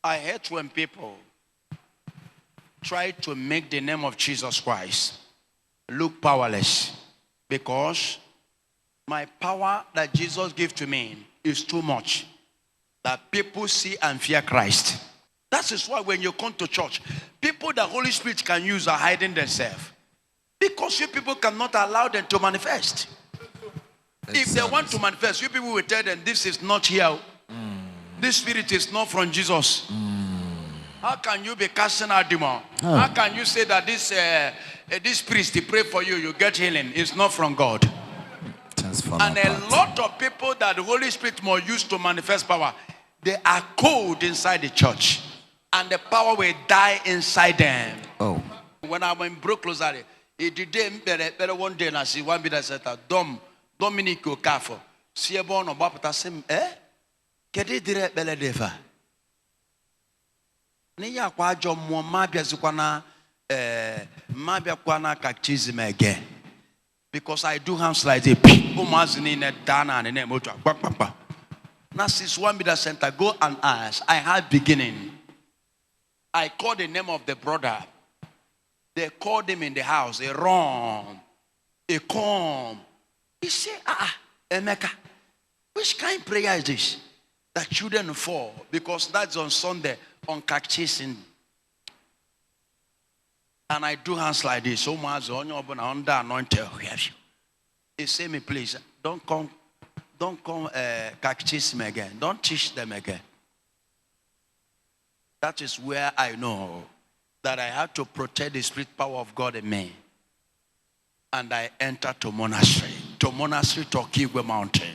I hate when people try to make the name of Jesus Christ look powerless, because my power that Jesus gave to me is too much that people see and fear Christ. That is why when you come to church, people the Holy Spirit can use are hiding themselves, because you people cannot allow them to manifest. If they want to manifest, you people will tell them this is not here. This spirit is not from Jesus. How can you be casting out demon? How can you say that this priest, he pray for you, you get healing? It's not from God. And a lot of people that the Holy Spirit more used to manifest power, they are cold inside the church, and the power will die inside them. When I went broke closer, it did better one day, and I see one bit that said, Dominic Okafo, see a born of Baptism, Kedi direct Beledeva. Niya kwa jo mo mabia zikwana mabia kwana kakchism again, because I do hands like a umazini ne dana and ne moto. Now since one bit center, go and ask. I had beginning. I called the name of the brother. They called him in the house. A wrong, a calm. He said, Emeka, which kind of prayer is this? That children fall, because that's on Sunday on catechism. And I do hands like this. So much on your under anointed. He say me, please, don't come catechism again. Don't teach them again. That is where I know that I have to protect the spirit power of God in me. And I enter to monastery to Kigwe Mountain.